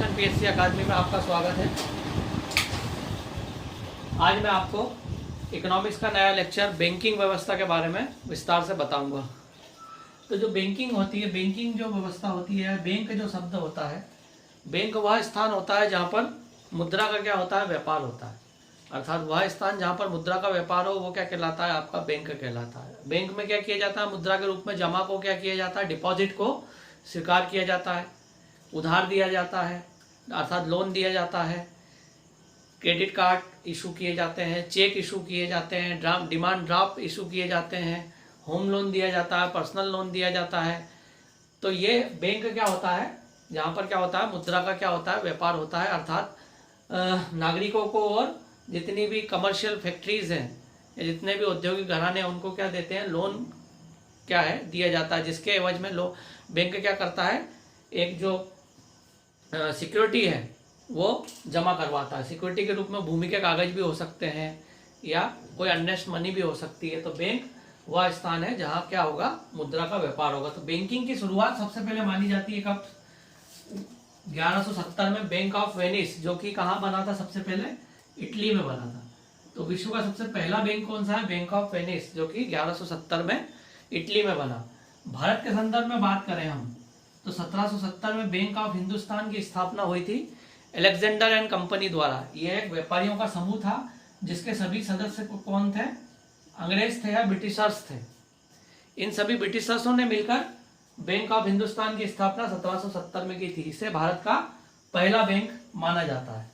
शिक्षण पीएससी अकादमी में आपका स्वागत है। आज मैं आपको इकोनॉमिक्स का नया लेक्चर बैंकिंग व्यवस्था के बारे में विस्तार से बताऊंगा। तो जो बैंकिंग होती है, बैंकिंग जो व्यवस्था होती है, बैंक जो शब्द होता है, बैंक वह स्थान होता है जहाँ पर मुद्रा का क्या होता है, व्यापार होता है। अर्थात वह स्थान जहाँ पर मुद्रा का व्यापार हो वो क्या कहलाता है, आपका बैंक कहलाता है। बैंक में क्या किया जाता है, मुद्रा के रूप में जमा को क्या किया जाता है, डिपॉजिट को स्वीकार किया जाता है, उधार दिया जाता है अर्थात लोन दिया जाता है, क्रेडिट कार्ड इशू किए जाते हैं, चेक इशू किए जाते हैं, डिमांड ड्राफ्ट इशू किए जाते हैं, होम लोन दिया जाता है, पर्सनल लोन दिया जाता है। तो ये बैंक क्या होता है, जहाँ पर क्या होता है, मुद्रा का क्या होता है, व्यापार होता है। अर्थात नागरिकों को और जितनी भी कमर्शियल फैक्ट्रीज हैं या जितने भी औद्योगिक घराने हैं उनको क्या देते हैं, लोन क्या है दिया जाता है, जिसके एवज में बैंक क्या करता है, एक जो सिक्योरिटी है वो जमा करवाता है। सिक्योरिटी के रूप में भूमि के कागज भी हो सकते हैं या कोई अननेस्ट मनी भी हो सकती है। तो बैंक वह स्थान है जहाँ क्या होगा, मुद्रा का व्यापार होगा। तो बैंकिंग की शुरुआत सबसे पहले मानी जाती है कब, 1170 में बैंक ऑफ वेनिस, जो कि कहाँ बना था, सबसे पहले इटली में बना था। तो विश्व का सबसे पहला बैंक कौन सा है, बैंक ऑफ वेनिस, जो कि 1170 में इटली में बना। भारत के संदर्भ में बात करें हम तो 1770 में बैंक ऑफ हिंदुस्तान की स्थापना हुई थी अलेक्जेंडर एंड कंपनी द्वारा। यह एक व्यापारियों का समूह था जिसके सभी सदस्य कौन थे, अंग्रेज थे या ब्रिटिशर्स थे। इन सभी ब्रिटिशर्सों ने मिलकर बैंक ऑफ हिंदुस्तान की स्थापना 1770 में की थी। इसे भारत का पहला बैंक माना जाता है।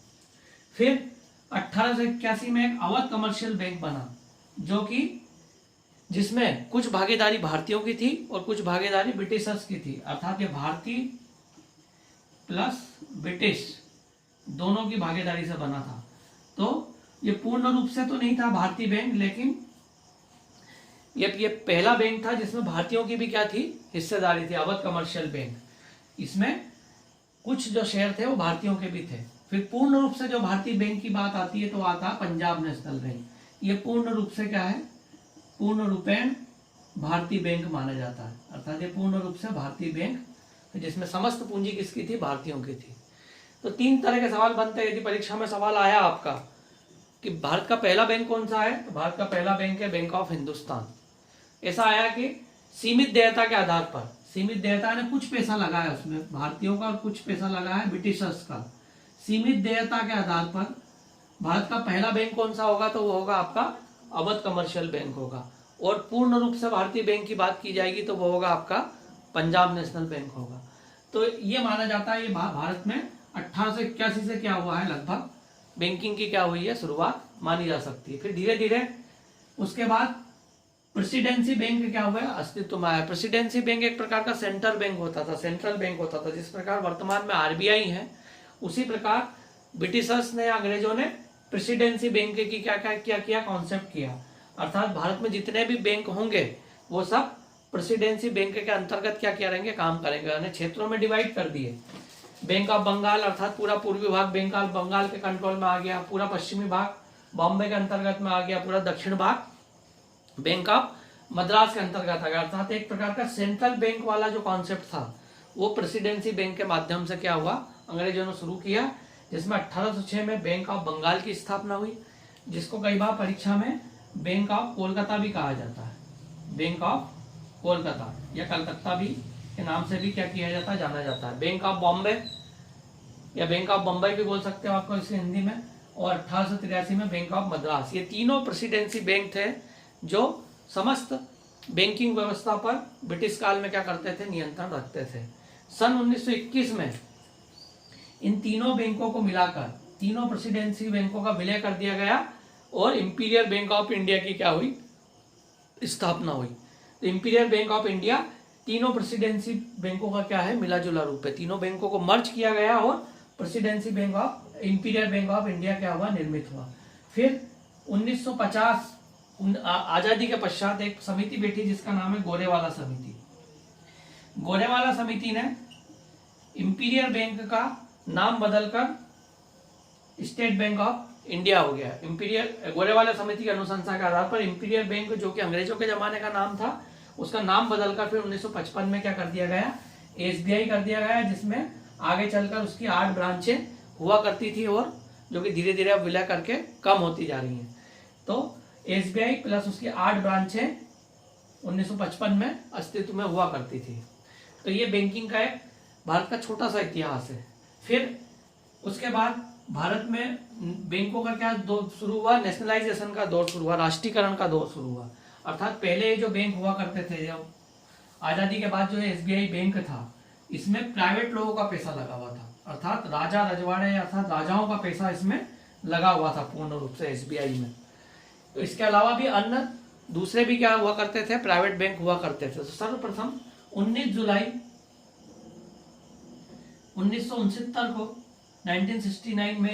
फिर 1881 में एक अवध कमर्शियल बैंक बना, जो कि जिसमें कुछ भागीदारी भारतीयों की थी और कुछ भागीदारी ब्रिटिशर्स की थी। अर्थात ये भारतीय प्लस ब्रिटिश दोनों की भागीदारी से बना था। तो ये पूर्ण रूप से तो नहीं था भारतीय बैंक, लेकिन ये पहला बैंक था जिसमें भारतीयों की भी क्या थी, हिस्सेदारी थी, अवध कमर्शियल बैंक। इसमें कुछ जो शेयर थे वो भारतीयों के भी थे। फिर पूर्ण रूप से जो भारतीय बैंक की बात आती है तो आता पंजाब नेशनल बैंक। ये पूर्ण रूप से क्या है, पूर्ण रूपेण भारतीय बैंक माना जाता है। अर्थात ये पूर्ण रूप से भारतीय बैंक जिसमें समस्त पूंजी किसकी थी, भारतीयों की थी। तो तीन तरह के सवाल बनते हैं। यदि परीक्षा में सवाल आया आपका कि भारत का पहला बैंक कौन सा है, तो भारत का पहला बैंक है बैंक ऑफ हिंदुस्तान। ऐसा आया कि सीमित देयता के आधार पर, सीमित देयता ने कुछ पैसा लगाया उसमें भारतीयों का और कुछ पैसा लगा है ब्रिटिशर्स का। सीमित देयता के आधार पर भारत का पहला बैंक कौन सा होगा, तो वो होगा आपका अवध कमर्शियल बैंक होगा। और पूर्ण रूप से भारतीय बैंक की बात की जाएगी तो वो होगा आपका पंजाब नेशनल बैंक होगा। तो ये माना जाता है ये भारत में 1881 से क्या हुआ है, लगभग बैंकिंग की क्या हुई है, शुरुआत मानी जा सकती है। फिर धीरे धीरे उसके बाद प्रेसिडेंसी बैंक क्या हुआ है, अस्तित्व में आया। प्रेसिडेंसी बैंक एक प्रकार का सेंट्रल बैंक होता था, सेंट्रल बैंक होता था। जिस प्रकार वर्तमान में आरबीआई है, उसी प्रकार ब्रिटिशर्स ने, अंग्रेजों ने प्रेसिडेंसी बैंक की क्या किया, कॉन्सेप्ट किया। अर्थात भारत में जितने भी बैंक होंगे वो सब प्रेसिडेंसी बैंक के अंतर्गत क्या करेंगे, काम करेंगे। यानी क्षेत्रों में डिवाइड कर दिए। बैंक ऑफ बंगाल अर्थात पूरा पूर्वी भाग बैंक ऑफ बंगाल के कंट्रोल में आ गया, पूरा पश्चिमी भाग बॉम्बे के अंतर्गत में आ गया, पूरा दक्षिण भाग बैंक ऑफ मद्रास के अंतर्गत आ गया। अर्थात एक प्रकार का सेंट्रल बैंक वाला जो कॉन्सेप्ट था वो प्रेसिडेंसी बैंक के माध्यम से क्या हुआ, अंग्रेजों ने शुरू किया। जिसमें 1806 में बैंक ऑफ बंगाल की स्थापना हुई, जिसको कई बार परीक्षा में बैंक ऑफ कोलकाता भी कहा जाता है। बैंक ऑफ कोलकाता या कलकत्ता भी के नाम से भी क्या किया जाता है, जाना जाता है। बैंक ऑफ बॉम्बे या बैंक ऑफ बम्बई भी बोल सकते हो आपको इसे हिंदी में। और 1883 में बैंक ऑफ मद्रास। ये तीनों प्रेसिडेंसी बैंक थे जो समस्त बैंकिंग व्यवस्था पर ब्रिटिश काल में क्या करते थे, नियंत्रण रखते थे। सन 1921 में इन तीनों बैंकों को मिलाकर तीनों प्रेसिडेंसी बैंकों का विलय कर दिया गया और इंपीरियल बैंक ऑफ इंडिया की क्या हुई, स्थापना हुई। तो इंपीरियल बैंक ऑफ इंडिया तीनों प्रेसिडेंसी बैंकों का क्या है, मिला जुला रूप है। तीनों बैंकों को मर्ज किया गया और presidency bank of imperial bank of India क्या हुआ, निर्मित हुआ। फिर 1950 आजादी के पश्चात एक समिति बैठी जिसका नाम है गोरेवाला समिति। गोरेवाला समिति ने इंपीरियल बैंक का नाम बदलकर स्टेट बैंक ऑफ इंडिया हो गया। इंपीरियल गोरेवाला समिति की अनुशंसा के आधार पर इंपीरियल बैंक, जो कि अंग्रेजों के जमाने का नाम था, उसका नाम बदलकर फिर 1955 में क्या कर दिया गया, एसबीआई कर दिया गया, जिसमें आगे चलकर उसकी 8 ब्रांचें हुआ करती थी, और जो कि धीरे धीरे अब विलय करके कम होती जा रही हैं। तो एसबीआई प्लस उसकी 8 ब्रांचें 1955 में अस्तित्व में हुआ करती थी। तो ये बैंकिंग का एक भारत का छोटा सा इतिहास है। फिर उसके बाद भारत में बैंकों का क्या दौर शुरू हुआ, नेशनलाइजेशन का दौर शुरू हुआ, राष्ट्रीयकरण का दौर शुरू हुआ। अर्थात पहले जो बैंक हुआ करते थे, जब आजादी के बाद जो एसबीआई बैंक था, इसमें प्राइवेट लोगों का पैसा लगा हुआ था, अर्थात राजा रजवाड़े अर्थात राजाओं का पैसा इसमें लगा हुआ था पूर्ण रूप से एसबीआई में। तो इसके अलावा भी अन्य दूसरे भी क्या हुआ करते थे, प्राइवेट बैंक हुआ करते थे। तो सर्वप्रथम 19 जुलाई 1969 को 1969 में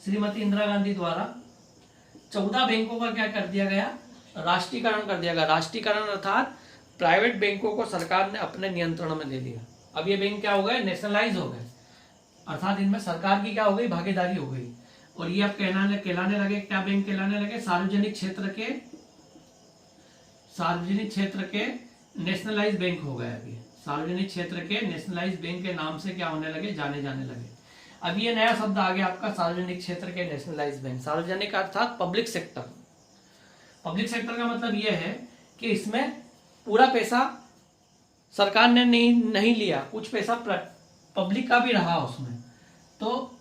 श्रीमती इंदिरा गांधी द्वारा 14 बैंकों का क्या कर दिया गया, राष्ट्रीयकरण कर दिया गया। राष्ट्रीयकरण अर्थात प्राइवेट बैंकों को सरकार ने अपने नियंत्रण में ले लिया। अब ये बैंक क्या हो गए, नेशनलाइज हो गए, अर्थात इनमें सरकार की क्या हो गई, भागीदारी हो गई। और ये अब कहलाने लगे, क्या बैंक कहलाने लगे, सार्वजनिक क्षेत्र के नेशनलाइज बैंक हो गए। अभी सार्वजनिक क्षेत्र के नेशनलाइज बैंक के नाम से क्या होने लगे, जाने लगे। अब ये नया शब्द आ गया आपका, सार्वजनिक क्षेत्र के नेशनलाइज बैंक। सार्वजनिक अर्थात पब्लिक सेक्टर। पब्लिक सेक्टर का मतलब ये है कि इसमें पूरा पैसा सरकार ने नहीं लिया, कुछ पैसा पब्लिक का भी रहा उसमें। तो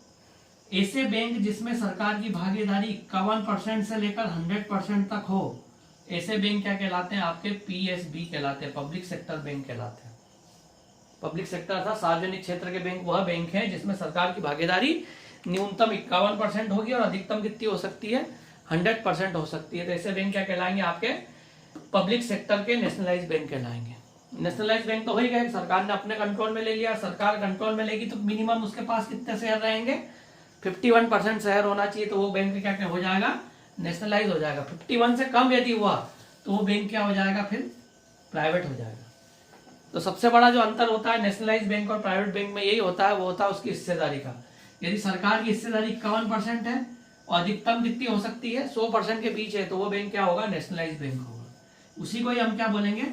ऐसे बैंक जिसमें सरकार की भागीदारी 51% से लेकर 100% तक हो, ऐसे बैंक क्या कहलाते हैं, आपके पीएसबी कहलाते हैं, पब्लिक सेक्टर बैंक कहलाते हैं। पब्लिक सेक्टर अर्थात सार्वजनिक क्षेत्र के बैंक वह बैंक है जिसमें सरकार की भागीदारी न्यूनतम 51% होगी और अधिकतम कितनी हो सकती है, 100% हो सकती है। तो ऐसे बैंक क्या कहलाएंगे, आपके पब्लिक सेक्टर के नेशनलाइज बैंक कहलाएंगे। नेशनलाइज बैंक तो हो ही गए, सरकार ने अपने कंट्रोल में ले लिया। सरकार कंट्रोल में लेगी तो मिनिमम उसके पास कितने शेयर रहेंगे, 51% शेयर होना चाहिए। तो वो बैंक क्या हो जाएगा, नेशनलाइज हो जाएगा। 51 से कम यदि हुआ तो वो बैंक क्या हो जाएगा, फिर प्राइवेट हो जाएगा। तो सबसे बड़ा जो अंतर होता है नेशनलाइज बैंक और प्राइवेट बैंक में यही होता है, वो होता है उसकी हिस्सेदारी का। यदि सरकार की हिस्सेदारी 51% है और अधिकतम कितनी हो सकती है, 100% के बीच है, तो वो बैंक क्या होगा, नेशनलाइज बैंक होगा। उसी को ही हम क्या बोलेंगे,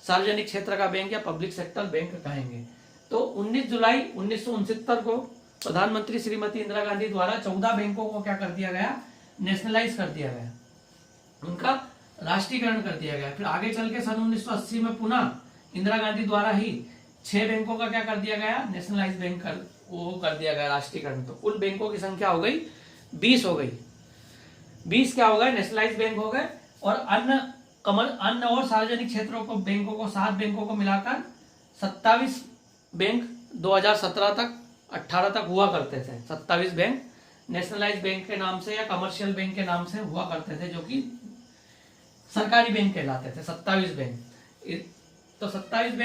सार्वजनिक क्षेत्र का बैंक या पब्लिक सेक्टर बैंक कहेंगे। तो 19 जुलाई 1969 को प्रधानमंत्री श्रीमती इंदिरा गांधी द्वारा 14 बैंकों को क्या कर दिया गया, नेशनलाइज कर दिया गया, उनका राष्ट्रीयकरण कर दिया गया। फिर आगे चल के सन 1980 में पुनः इंदिरा गांधी द्वारा ही 6 बैंकों का क्या कर दिया गया, नेशनलाइज बैंक कर दिया गया राष्ट्रीयकरण। तो कुल बैंकों की संख्या हो गई 20 हो गई। 20 क्या हो गए, नेशनलाइज बैंक हो गए। और अन्य और सार्वजनिक क्षेत्रों को बैंकों को 7 बैंकों को मिलाकर 27 बैंक 2017 तक 18 तक हुआ करते थे। 27 बैंक नेशनलाइज बैंक के नाम से या कमर्शियल बैंक के नाम से हुआ करते थे, जो कि सरकारी बैंक कहलाते थे। 27 बैंक। तो 27